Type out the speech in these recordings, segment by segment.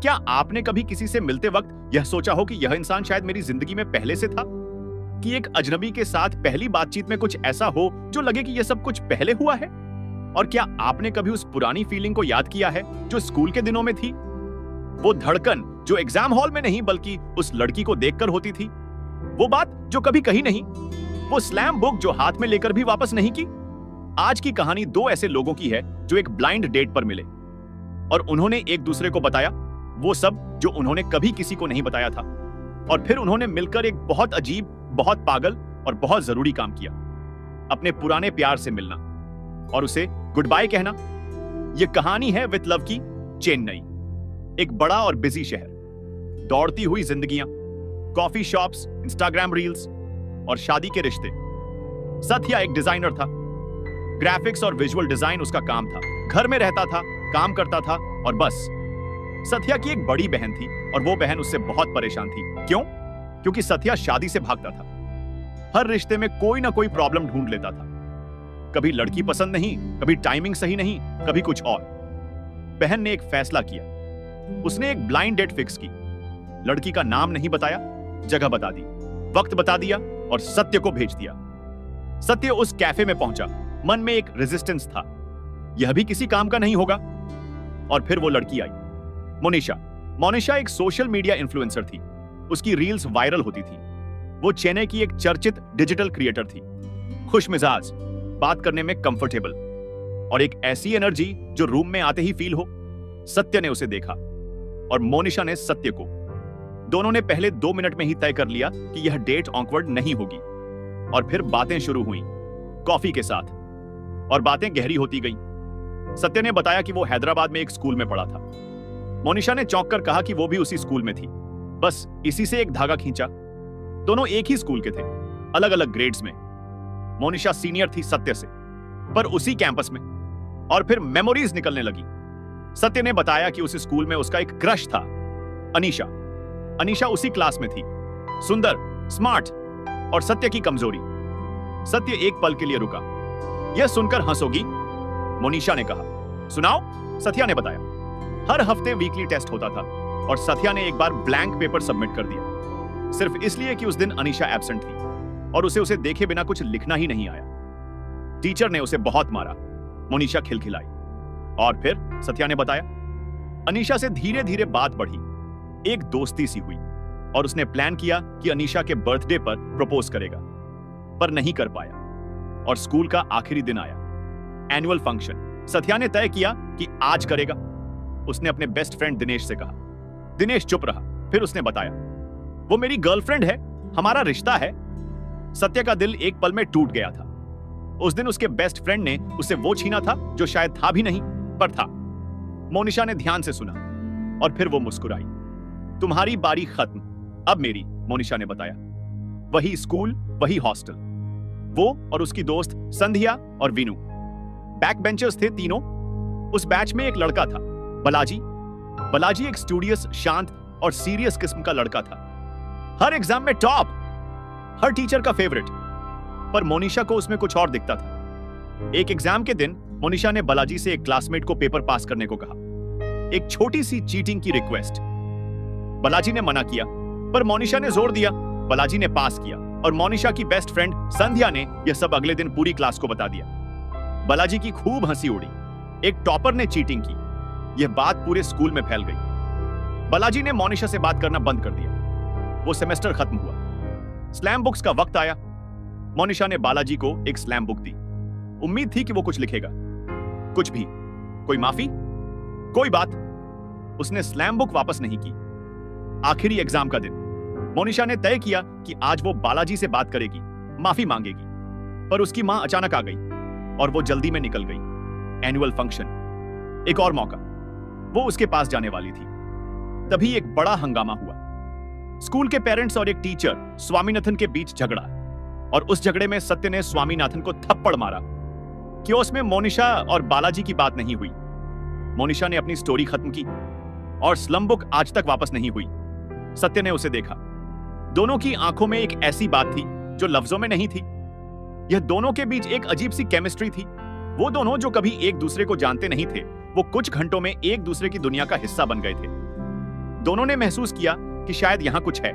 क्या आपने कभी किसी से मिलते वक्त यह सोचा हो कि यह इंसान शायद मेरी जिंदगी में पहले से था? कि एक अजनबी के साथ पहली बातचीत में कुछ ऐसा हो जो लगे कि यह सब कुछ पहले हुआ है? और क्या आपने कभी उस पुरानी फीलिंग को याद किया है जो स्कूल के दिनों में थी? वो धड़कन जो एग्जाम हॉल में नहीं बल्कि उस लड़की को देखकर होती थी, वो बात जो कभी कही नहीं, वो स्लैम बुक जो हाथ में लेकर भी वापस नहीं की। आज की कहानी दो ऐसे लोगों की है जो एक ब्लाइंड डेट पर मिले और उन्होंने एक दूसरे को बताया वो सब जो उन्होंने कभी किसी को नहीं बताया था, और फिर उन्होंने मिलकर एक बहुत अजीब, बहुत पागल और बहुत जरूरी काम किया, अपने पुराने प्यार से मिलना और उसे गुड बाय कहना। यह कहानी है विथ लव की चेन्नई, एक बड़ा और बिजी शहर, दौड़ती हुई जिंदगियां, कॉफी शॉप्स, इंस्टाग्राम रील्स और शादी के रिश्ते। सत्या एक डिजाइनर था, ग्राफिक्स और विजुअल डिजाइन उसका काम था। घर में रहता था, काम करता था और बस। सत्या की एक बड़ी बहन थी और वो बहन उससे बहुत परेशान थी। क्यों? क्योंकि सत्या शादी से भागता था। हर रिश्ते में कोई ना कोई प्रॉब्लम ढूंढ लेता था। कभी लड़की पसंद नहीं, कभी टाइमिंग सही नहीं, कभी कुछ और। बहन ने एक फैसला किया। उसने एक ब्लाइंड डेट फिक्स की। लड़की का नाम नहीं बताया, जगह बता दी, वक्त बता दिया और सत्य को भेज दिया। सत्य उस कैफे में पहुंचा। मन में एक रेजिस्टेंस था, यह भी किसी काम का नहीं होगा। और फिर वो लड़की आई, मोनिशा एक सोशल मीडिया इन्फ्लुएंसर थी। उसकी रील्स वायरल होती थी। वो चेन्नई की एक चर्चित डिजिटल क्रिएटर थी, खुश मिजाज, बात करने में कंफर्टेबल और एक ऐसी एनर्जी जो रूम में आते ही फील हो। सत्य ने उसे देखा और मोनिशा ने सत्य को। दोनों ने पहले 2 मिनट में ही तय कर लिया कि यह डेट ऑकवर्ड नहीं होगी। और फिर बातें शुरू हुई कॉफी के साथ, और बातें गहरी होती गईं। सत्य ने बताया कि वो हैदराबाद में एक स्कूल में पढ़ा था। मोनिशा ने चौंक कर कहा कि वो भी उसी स्कूल में थी। बस इसी से एक धागा खींचा। दोनों एक ही स्कूल के थे, अलग अलग ग्रेड्स में। मोनिशा सीनियर थी सत्य से, पर उसी कैंपस में। और फिर मेमोरीज निकलने लगी। सत्य ने बताया कि उस स्कूल में उसका एक क्रश था, अनीशा उसी क्लास में थी, सुंदर, स्मार्ट और सत्य की कमजोरी। सत्य एक पल के लिए रुका। यह सुनकर हंसोगी, मोनिशा ने कहा। सुनाओ, सत्या ने बताया। हर हफ्ते वीकली टेस्ट होता था और सत्या ने एक बार ब्लैंक पेपर सबमिट कर दिया, सिर्फ इसलिए कि उस दिन अनीशा एब्सेंट थी और उसे देखे बिना कुछ लिखना ही नहीं आया। टीचर ने उसे बहुत मारा। मोनिशा खिलखिलाई। और फिर सत्या ने बताया, अनीशा से धीरे धीरे बात बढ़ी, एक दोस्ती सी हुई और उसने प्लान किया कि अनीशा के बर्थडे पर प्रपोज करेगा, पर नहीं कर पाया। और स्कूल का आखिरी दिन आया, एनुअल फंक्शन। सत्या ने तय किया कि आज करेगा। उसने अपने बेस्ट फ्रेंड दिनेश से कहा। दिनेश चुप रहा। फिर उसने बताया, वो मेरी गर्लफ्रेंड है, हमारा रिश्ता है। सत्या का दिल एक पल में टूट गया था। उस दिन उसके बेस्ट फ्रेंड ने उसे वो छीना था जो शायद था भी नहीं, पर था। मोनिशा ने ध्यान से सुना और फिर वो मुस्कुराई। तुम्हारी बारी खत्म, अब मेरी, मोनिशा ने बताया। वही स्कूल, वही हॉस्टल, वो और उसकी दोस्त संध्या और विनू। बैक बेंचर्स थे तीनों। उस बैच में एक लड़का था, बलाजी एक स्टूडियस, शांत और सीरियस किस्म का लड़का था। हर एग्जाम में टॉप, हर टीचर का फेवरेट। पर मोनिशा को उसमें कुछ और दिखता था। एक एग्जाम के दिन मोनिशा ने बलाजी से एक क्लासमेट को पेपर पास करने को कहा, एक छोटी सी चीटिंग की रिक्वेस्ट। बलाजी ने मना किया, पर मोनिशा ने जोर दिया। बलाजी ने पास किया और मोनिशा की बेस्ट फ्रेंड संध्या ने यह सब अगले दिन पूरी क्लास को बता दिया। बलाजी की खूब हंसी उड़ी। एक टॉपर ने चीटिंग की, यह बात पूरे स्कूल में फैल गई। बलाजी ने मोनिशा से बात करना बंद कर दिया। वो सेमेस्टर खत्म हुआ। स्लैम बुक्स का वक्त आया। मोनिशा ने बालाजी को एक स्लैम बुक दी। उम्मीद थी कि वो कुछ लिखेगा, कुछ भी, कोई माफी, कोई बात। उसने स्लैम बुक वापस नहीं की। आखिरी एग्जाम का दिन, मोनिशा ने तय किया कि आज वो बालाजी से बात करेगी, माफी मांगेगी। पर उसकी मां अचानक आ गई और वो जल्दी में निकल गई। एनुअल फंक्शन, एक और मौका, वो उसके पास जाने वाली थी। तभी एक बड़ा हंगामा हुआ। स्कूल के पेरेंट्स और एक टीचर स्वामीनाथन के बीच झगड़ा, और उस झगड़े में सत्य ने स्वामीनाथन को थप्पड़ मारा। क्योस में मोनिशा और बालाजी की बात नहीं हुई। मोनिशा ने अपनी स्टोरी खत्म की और स्लम बुक आज तक वापस नहीं हुई। सत्य ने उसे देखा। दोनों की आंखों में एक ऐसी बात थी जो लफ्जों में नहीं थी। यह दोनों के बीच एक अजीब सी केमिस्ट्री थी। वो दोनों जो कभी एक दूसरे को जानते नहीं थे, वो कुछ घंटों में एक दूसरे की दुनिया का हिस्सा बन गए थे। दोनों ने महसूस किया कि शायद यहां कुछ है,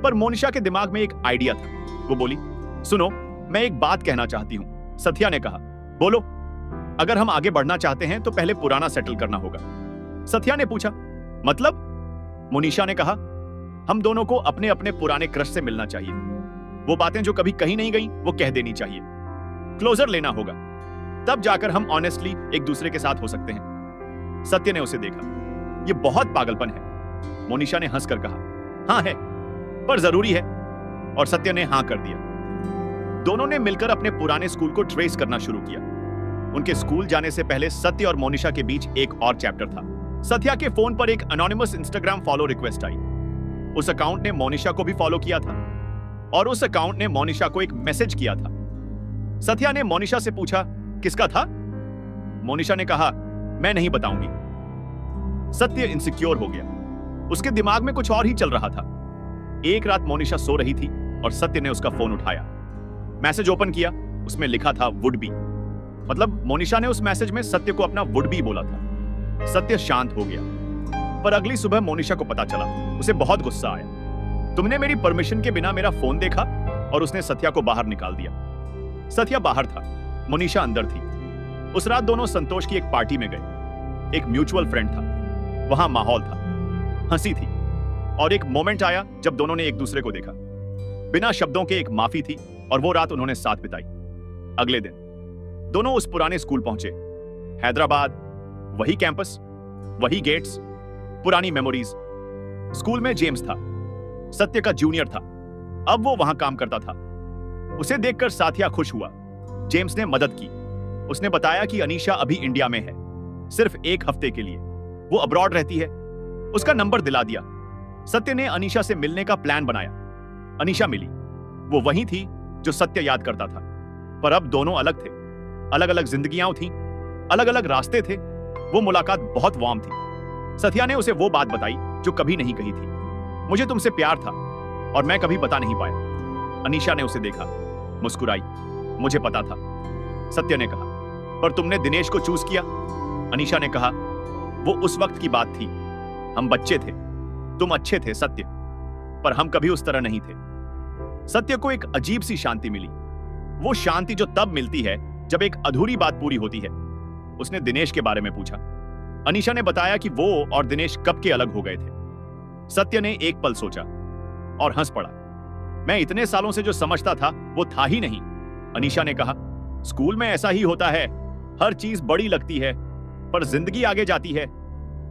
पर मोनिशा के दिमाग में एक आइडिया था। वो बोली, सुनो, मैं एक बात कहना चाहती हूं। सत्या ने कहा, बोलो। अगर हम आगे बढ़ना चाहते हैं तो पहले पुराना सेटल करना होगा। सत्या ने पूछा, मतलब? मोनिशा ने कहा, हम दोनों को अपने अपने पुराने क्रश से मिलना चाहिए। वो बातें जो कभी कही नहीं गई वो कह देनी चाहिए। क्लोजर लेना होगा, तब जाकर हम ऑनेस्टली एक दूसरे के साथ हो सकते हैं। सत्य ने उसे देखा। ये बहुत पागलपन है। मोनिशा ने हंसकर कहा, हाँ है, पर जरूरी है। और सत्य ने हाँ कर दिया। दोनों ने मिलकर अपने पुराने स्कूल को ट्रेस करना शुरू किया। उनके स्कूल जाने से पहले सत्य और मोनिशा के बीच एक और चैप्टर था। सत्या के फोन पर एक अनोनिमस इंस्टाग्राम फॉलो रिक्वेस्ट आई। उस अकाउंट ने मोनिशा को भी फॉलो किया था और उस अकाउंट ने मोनिशा को एक मैसेज किया था। सत्या ने मोनिशा से पूछा, किसका था? मोनिशा ने कहा, मैं नहीं बताऊंगी। सत्य इनसिक्योर हो गया। उसके दिमाग में कुछ और ही चल रहा था। एक रात मोनिशा सो रही थी और सत्य ने उसका फोन उठाया। मैसेज ओपन किया, उसमें लिखा था वुड बी। मतलब मोनिशा ने उस मैसेज में सत्य को अपना वुड बी बोला था। सत्य शांत हो गया, पर अगली सुबह मोनिशा को पता चला। उसे बहुत गुस्सा आया। तुमने मेरी परमिशन के बिना मेरा फोन देखा? और उसने सत्या को बाहर निकाल दिया। सत्या बाहर था, मोनिशा अंदर थी। उस रात दोनों संतोष की एक पार्टी में गए। एक म्यूचुअल फ्रेंड था, वहां माहौल था, हंसी थी, और एक मोमेंट आया जब दोनों ने एक दूसरे को देखा। बिना शब्दों के एक माफी थी और वो रात उन्होंने साथ बिताई। अगले दिन दोनों उस पुराने स्कूल पहुंचे। हैदराबाद, वही कैंपस, वही गेट्स, पुरानी मेमोरीज। स्कूल में जेम्स था, सत्य का जूनियर था। अब वो वहां काम करता था। उसे देखकर साथिया खुश हुआ। जेम्स ने मदद की। उसने बताया कि अनीशा अभी इंडिया में है, सिर्फ एक हफ्ते के लिए। वो अब्रॉड रहती है। उसका नंबर दिला दिया। सत्य ने अनीशा से मिलने का प्लान बनाया। अनीशा मिली। वो वही थी जो सत्य याद करता था, पर अब दोनों अलग थे। अलग अलग जिंदगियां थीं, अलग अलग रास्ते थे। वो मुलाकात बहुत वार्म थी। सत्या ने उसे वो बात बताई जो कभी नहीं कही थी। मुझे तुमसे प्यार था और मैं कभी बता नहीं पाया। अनीशा ने उसे देखा, मुस्कुराई। मुझे पता था, सत्य ने कहा, पर तुमने दिनेश को चूज किया। अनीशा ने कहा, वो उस वक्त की बात थी। हम बच्चे थे। तुम अच्छे थे सत्य, पर हम कभी उस तरह नहीं थे। सत्य को एक अजीब सी शांति मिली। वो शांति जो तब मिलती है जब एक अधूरी बात पूरी होती है। उसने दिनेश के बारे में पूछा। अनीशा ने बताया कि वो और दिनेश कब के अलग हो गए थे। सत्य ने एक पल सोचा और हंस पड़ा। मैं इतने सालों से जो समझता था वो था ही नहीं। अनीशा ने कहा, स्कूल में ऐसा ही होता है, हर चीज बड़ी लगती है, पर जिंदगी आगे जाती है।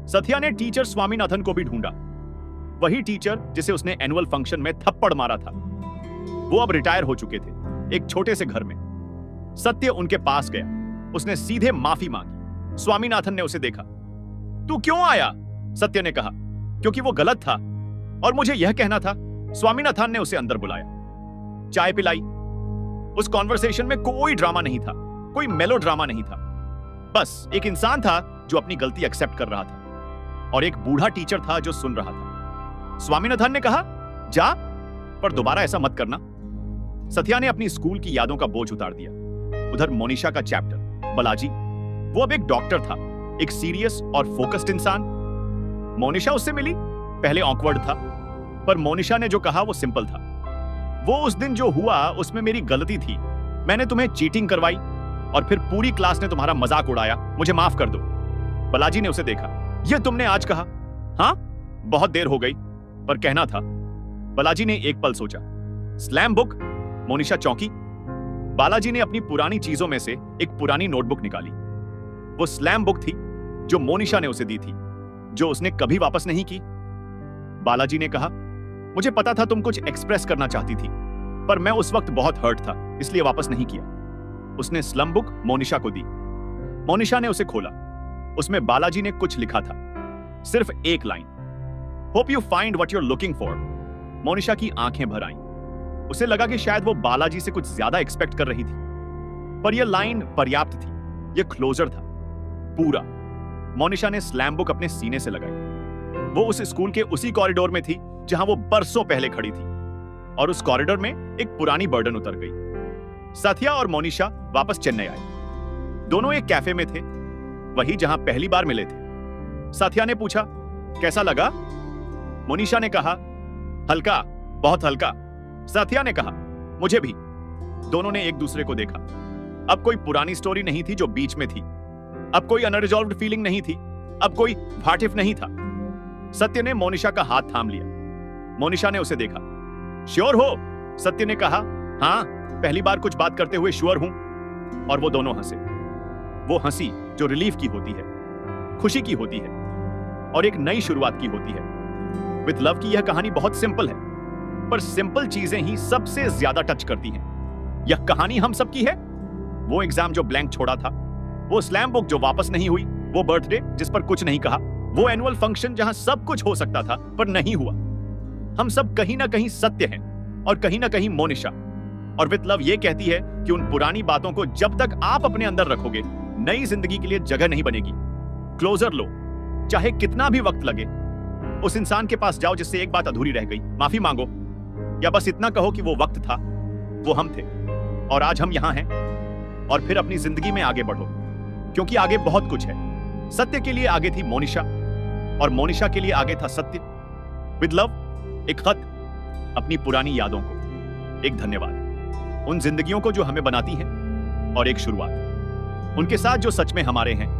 सत्या ने टीचर स्वामीनाथन को भी ढूंढा, वही टीचर जिसे उसने एनुअल फंक्शन में थप्पड़ मारा था। वो अब रिटायर हो चुके थे, एक छोटे से घर में। सत्य उनके पास गया। उसने सीधे माफी मांगी। स्वामीनाथन ने उसे देखा। तू क्यों आया? सत्य ने कहा, क्योंकि वो गलत था और मुझे यह कहना था। स्वामीनाथन ने उसे अंदर बुलाया, चाय पिलाई। उस कॉन्वर्सेशन में कोई ड्रामा नहीं था, कोई मेलो ड्रामा नहीं था। बस एक इंसान था जो अपनी गलती एक्सेप्ट कर रहा था और एक बूढ़ा टीचर था जो सुन रहा था। स्वामीनाथन ने कहा, जा, पर दोबारा ऐसा मत करना। सत्या ने अपनी स्कूल की यादों का बोझ उतार दिया। उधर मोनिशा का चैप्टर, बालाजी, वो अब एक डॉक्टर था, एक सीरियस और फोकस्ड इंसान। मोनिशा उससे मिली। पहले ऑकवर्ड था, पर मोनिशा ने जो कहा वो सिंपल था। वो उस दिन जो हुआ उसमें मेरी गलती थी। मैंने तुम्हें चीटिंग करवाई और फिर पूरी क्लास ने तुम्हारा मजाक उड़ाया। मुझे माफ कर दो। बालाजी ने उसे देखा। यह तुमने आज कहा? हाँ, बहुत देर हो गई, पर कहना था। बालाजी ने एक पल सोचा। Slam book? मोनिशा चौंकी। बालाजी ने अपनी पुरानी चीजों में से एक पुरानी नोटबुक निकाली। वो स्लैम बुक थी जो मोनिशा ने उसे दी थी, जो उसने कभी वापस नहीं की। बालाजी ने कहा, मुझे पता था तुम कुछ एक्सप्रेस करना चाहती थी, पर मैं उस वक्त बहुत हर्ट था, इसलिए वापस नहीं किया। उसने स्लम बुक मोनिशा को दी। मोनिशा ने उसे खोला। उसमें बालाजी ने कुछ लिखा था, सिर्फ एक line, hope you find what you are looking for. Monisha की आंखें भर आईं। उसे लगा कि शायद वो बालाजी से कुछ ज्यादा एक्सपेक्ट कर रही थी, पर यह लाइन पर्याप्त थी। यह क्लोजर था पूरा। मोनिशा ने स्लैम बुक अपने सीने से लगाई। वो उस स्कूल के उसी कॉरिडोर में थी जहां वो बरसों पहले खड़ी थी, और उस कॉरिडोर में एक पुरानी बर्डन उतर गई। सत्या और मोनिशा वापस चेन्नई आए। दोनों एक कैफे में थे, वही जहां पहली बार मिले थे। सत्या ने पूछा, कैसा लगा? मोनिशा ने कहा, हल्का, बहुत हल्का। सत्या ने कहा, मुझे भी। दोनों ने एक दूसरे को देखा। अब कोई पुरानी स्टोरी नहीं थी जो बीच में थी। अब कोई अनरिजॉल्व्ड फीलिंग नहीं थी। अब कोई व्हाट इफ नहीं था। सत्य ने मोनिशा का हाथ थाम लिया। मोनिशा ने उसे देखा। श्योर हो? सत्य ने कहा, हाँ, पहली बार कुछ बात करते हुए श्योर हूं। और वो दोनों हंसे। वो हंसी जो रिलीफ की होती है, खुशी की होती है और एक नई शुरुआत की होती है। विद लव की यह कहानी बहुत सिंपल है, पर सिंपल चीजें ही सबसे ज्यादा टच करती हैं। यह कहानी हम सबकी है। वो एग्जाम जो ब्लैंक छोड़ा था, वो स्लैम बुक जो वापस नहीं हुई, वो बर्थडे जिस पर कुछ नहीं कहा, वो एनुअल फंक्शन जहां सब कुछ हो सकता था पर नहीं हुआ। हम सब कहीं ना कहीं सत्य हैं और कहीं ना कहीं मोनिशा। और विद लव ये कहती है कि उन पुरानी बातों को जब तक आप अपने अंदर रखोगे, नई जिंदगी के लिए जगह नहीं बनेगी। क्लोजर लो, चाहे कितना भी वक्त लगे। उस इंसान के पास जाओ जिससे एक बात अधूरी रह गई, माफी मांगो, या बस इतना कहो कि वो वक्त था, वो हम थे और आज हम यहां हैं। और फिर अपनी जिंदगी में आगे बढ़ो, क्योंकि आगे बहुत कुछ है। सत्य के लिए आगे थी मोनिशा और मोनिशा के लिए आगे था सत्य। विद लव, एक खत अपनी पुरानी यादों को, एक धन्यवाद उन जिंदगियों को जो हमें बनाती हैं, और एक शुरुआत उनके साथ जो सच में हमारे हैं